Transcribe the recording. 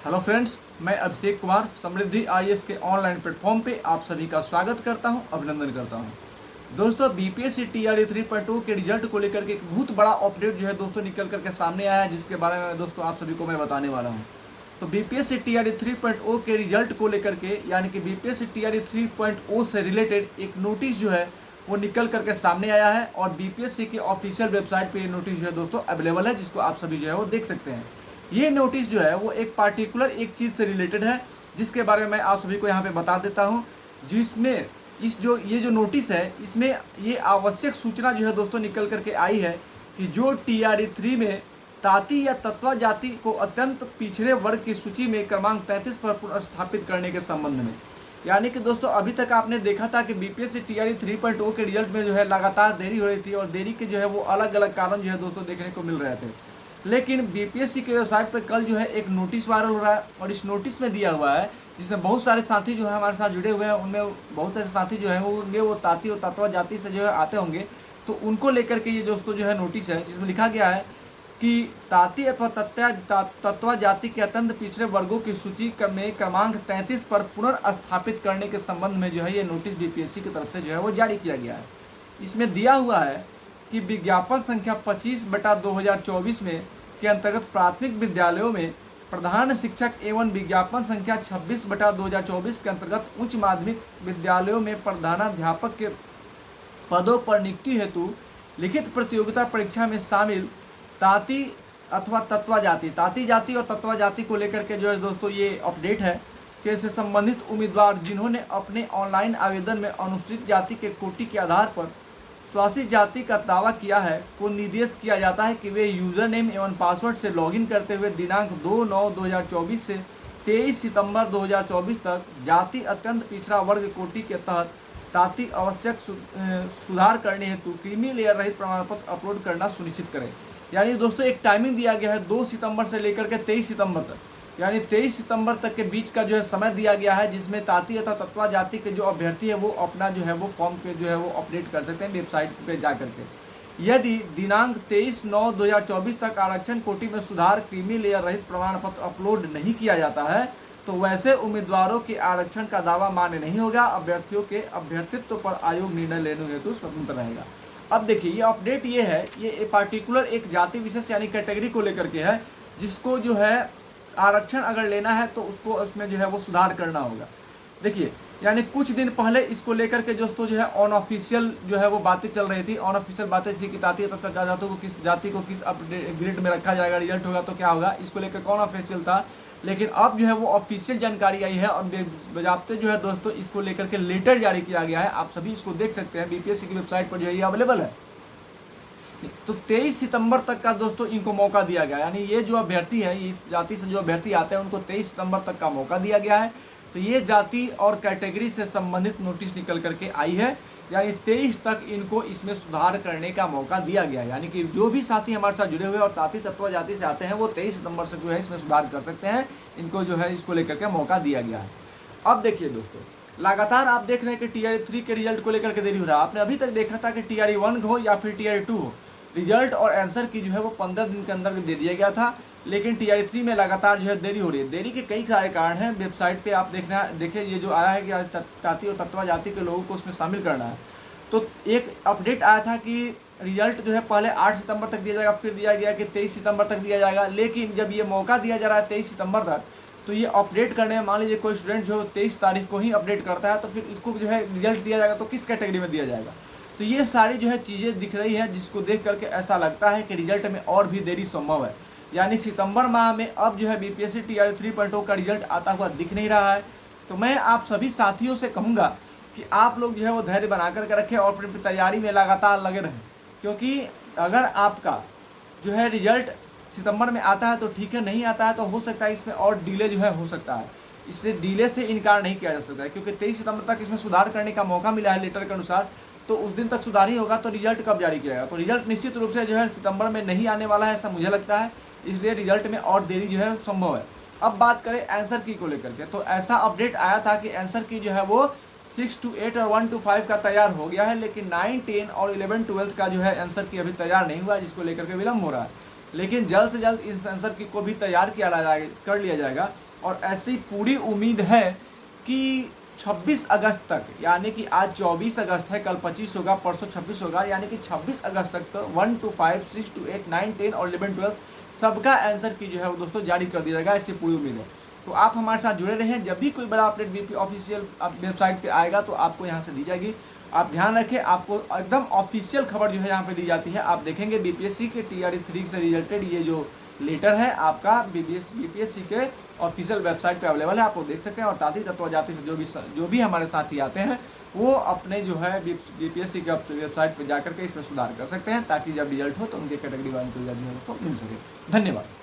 Hello friends, मैं अभिषेक कुमार समृद्धि IAS के online platform पे आप सभी का स्वागत करता हूं, अभिनंदन करता हूं। दोस्तों, बीपीएससी टीआरई 3.0 के रिजल्ट को लेकर के एक बहुत बड़ा अपडेट जो है दोस्तों निकल करके सामने आया है, जिसके बारे में दोस्तों आप सभी को मैं बताने वाला हूं। तो बीपीएससी टीआरई 3.0 के रिजल्ट को लेकर के यानी कि बीपीएससी टीआरई 3.0 से रिलेटेड एक नोटिस जो है वो निकल करके सामने आया है और बीपीएससी की ऑफिशियल वेबसाइट पे ये नोटिस जो है दोस्तों अवेलेबल है, जिसको आप सभी जो है वो देख सकते हैं। ये नोटिस जो है वो एक पार्टिकुलर एक चीज़ से रिलेटेड है, जिसके बारे में मैं आप सभी को यहाँ पे बता देता हूँ। जिसमें ये जो नोटिस है, इसमें ये आवश्यक सूचना जो है दोस्तों निकल करके आई है कि जो टीआरई 3 में ताती या तत्वा जाति को अत्यंत पिछड़े वर्ग की सूची में क्रमांक 33 पर पुनर्स्थापित करने के संबंध में। यानी कि दोस्तों अभी तक आपने देखा था कि बीपीएससी टीआरई 3.0 के रिजल्ट में जो है लगातार देरी हो रही थी और देरी के जो है वो अलग अलग कारण जो है दोस्तों देखने को मिल रहे थे। लेकिन बीपीएससी के वेबसाइट पर कल जो है एक नोटिस वायरल हो रहा है और इस नोटिस में दिया हुआ है, जिसमें बहुत सारे साथी जो है हमारे साथ जुड़े हुए हैं। उनमें बहुत सारे साथी जो है वो ताती और तत्वा जाति से जो है आते होंगे, तो उनको लेकर के ये दोस्तों जो है नोटिस है, जिसमें लिखा गया है कि ताती अथवा तत्वा जाति के अत्यंत पिछड़े वर्गों की सूची में क्रमांक 33 पर पुनर्स्थापित करने के संबंध में जो है ये नोटिस बीपीएससी की तरफ से जो है वो जारी किया गया है। इसमें दिया हुआ है कि विज्ञापन संख्या 25/2024 में के अंतर्गत प्राथमिक विद्यालयों में प्रधान शिक्षक एवं विज्ञापन संख्या 26/2024 के अंतर्गत उच्च माध्यमिक विद्यालयों में प्रधानाध्यापक के पदों पर नियुक्ति हेतु लिखित प्रतियोगिता परीक्षा में शामिल ताती अथवा तत्वा जाति, ताती जाति और तत्वा जाति को लेकर के जो है दोस्तों ये अपडेट है कि इससे संबंधित उम्मीदवार जिन्होंने अपने ऑनलाइन आवेदन में अनुसूचित जाति के कोटि के आधार पर स्वासी जाति का दावा किया है को निर्देश किया जाता है कि वे यूजर नेम एवं पासवर्ड से लॉगिन करते हुए दिनांक 2/9/2024 से 23 सितंबर 2024 तक जाति अत्यंत पिछड़ा वर्ग कोटि के तहत ताति आवश्यक सुधार करने हेतु क्रीमी लेयर रहित प्रमाण पत्र अपलोड करना सुनिश्चित करें। यानी दोस्तों एक टाइमिंग दिया गया है 2 सितंबर से लेकर के 23 सितंबर तक, यानी 23 सितंबर तक के बीच का जो है समय दिया गया है, जिसमें ताती अथवा तत्वा जाति के जो अभ्यर्थी है वो अपना जो है वो फॉर्म पे जो है वो अपडेट कर सकते हैं वेबसाइट पे जा करके। यदि दिनांक 23/9/2024 तक आरक्षण कोटि में सुधार क्रीमी लेयर रहित प्रमाण पत्र अपलोड नहीं किया जाता है तो वैसे उम्मीदवारों के आरक्षण का दावा मान्य नहीं होगा। अभ्यर्थियों के अभ्यर्थित्व पर आयोग निर्णय लेने हेतु स्वतंत्र रहेगा। अब देखिए ये अपडेट ये है, ये पार्टिकुलर एक जाति विशेष यानी कैटेगरी को लेकर के है, जिसको जो है आरक्षण अगर लेना है तो उसको उसमें जो है वो सुधार करना होगा। देखिए यानी कुछ दिन पहले इसको लेकर के दोस्तों जो है अनऑफिशियल जो है वो बातें चल रही थी। अनऑफिशियल बातें थी कि ताती तत्वा जातों को किस जाति को किस ग्रेड में रखा जाएगा, रिजल्ट होगा तो क्या होगा, इसको लेकर कौन ऑफिशियल था। लेकिन अब जो है वो ऑफिशियल जानकारी आई है और बजाते जो है दोस्तों इसको लेकर के लेटर जारी किया गया है। आप सभी इसको देख सकते हैं, बीपीएससी की वेबसाइट पर जो है ये अवेलेबल है। तो 23 सितंबर तक का दोस्तों इनको मौका दिया गया, यानी ये जो अभ्यर्थी है, इस जाति से जो अभ्यर्थी आते हैं उनको 23 सितंबर तक का मौका दिया गया है। तो ये जाति और कैटेगरी से संबंधित नोटिस निकल करके आई है, यानी 23 तक इनको इसमें सुधार करने का मौका दिया गया है। यानी कि जो भी साथी हमारे साथ जुड़े हुए और ताती तत्वा जाति से आते हैं वो 23 सितंबर से जो है इसमें सुधार कर सकते हैं। इनको जो है इसको लेकर के मौका दिया गया है। अब देखिए दोस्तों, लगातार आप देख रहे हैं कि टीआरई 3 के रिजल्ट को लेकर के देरी हो रहा है। आपने अभी तक देखा था कि टीआरई 1 हो या फिर टीआरई 2 हो, रिजल्ट और आंसर की जो है वो 15 दिन के अंदर दे दिया गया था। लेकिन टीआरई 3 में लगातार जो है देरी हो रही है। देरी के कई सारे कारण हैं। वेबसाइट पे आप देखिए ये जो आया है कि ताती और तत्वा जाति के लोगों को उसमें शामिल करना है। तो एक अपडेट आया था कि रिजल्ट जो है पहले 8 सितंबर तक दिया जाएगा, फिर दिया गया कि 23 सितंबर तक दिया जाएगा। लेकिन जब ये मौका दिया जा रहा है 23 सितंबर तक, तो ये अपडेट करने में मान लीजिए कोई स्टूडेंट जो 23 तारीख को ही अपडेट करता है तो फिर इसको जो है रिजल्ट दिया जाएगा तो किस कैटेगरी में दिया जाएगा। तो ये सारी जो है चीज़ें दिख रही है, जिसको देख करके ऐसा लगता है कि रिजल्ट में और भी देरी संभव है। यानी सितंबर माह में अब जो है बीपीएससी टीआरई 3.0 का रिजल्ट आता हुआ दिख नहीं रहा है। तो मैं आप सभी साथियों से कहूँगा कि आप लोग जो है वो धैर्य बना करके रखें और अपनी तैयारी में लगातार लगे रहें, क्योंकि अगर आपका जो है रिजल्ट सितंबर में आता है तो ठीक है, नहीं आता है तो हो सकता है इसमें और डिले जो है हो सकता है। इससे डिले से इनकार नहीं किया जा सकता है, क्योंकि 23 सितंबर तक इसमें सुधार करने का मौका मिला है लेटर के अनुसार। तो उस दिन तक सुधार ही होगा तो रिजल्ट कब जारी किया जाएगा। तो रिजल्ट निश्चित रूप से जो है सितंबर में नहीं आने वाला है, ऐसा मुझे लगता है। इसलिए रिजल्ट में और देरी जो है संभव है। अब बात करें आंसर की को लेकर के, तो ऐसा अपडेट आया था कि आंसर की जो है वो 6 to 8 और 1 to 5 का तैयार हो गया है, लेकिन 9, 10 और 11, 12 का जो है आंसर की अभी तैयार नहीं हुआ, जिसको लेकर के विलम्ब हो रहा है। लेकिन जल्द से जल्द इस आंसर की को भी तैयार कर लिया जाएगा। और ऐसी पूरी उम्मीद है कि 26 अगस्त तक, यानी कि आज 24 अगस्त है, कल 25 होगा, परसों 26 होगा, यानी कि 26 अगस्त तक तो 1 to 5, 6 to 8, 9, 10 और 11, 12 सबका आंसर की जो है वो दोस्तों जारी कर दिया जाएगा, ऐसी पूरी उम्मीद है। तो आप हमारे साथ जुड़े रहें, जब भी कोई बड़ा अपडेट बीपी ऑफिशियल वेबसाइट पे आएगा तो आपको यहाँ से दी जाएगी। आप ध्यान रखें, आपको एकदम ऑफिशियल खबर जो है यहाँ पे दी जाती है। आप देखेंगे बीपीएससी के TRE 3 से रिलेटेड ये जो लेटर है आपका बीपीएससी के ऑफिशियल वेबसाइट पे अवेलेबल है, आप वो देख सकते हैं। और ताती तत्व जाति से जो भी हमारे साथी आते हैं वो अपने जो है बीपीएससी के वेबसाइट पे जाकर के इसमें सुधार कर सकते हैं, ताकि जब रिजल्ट हो तो उनके कैटेगरी वाइज तो मिल सके। धन्यवाद।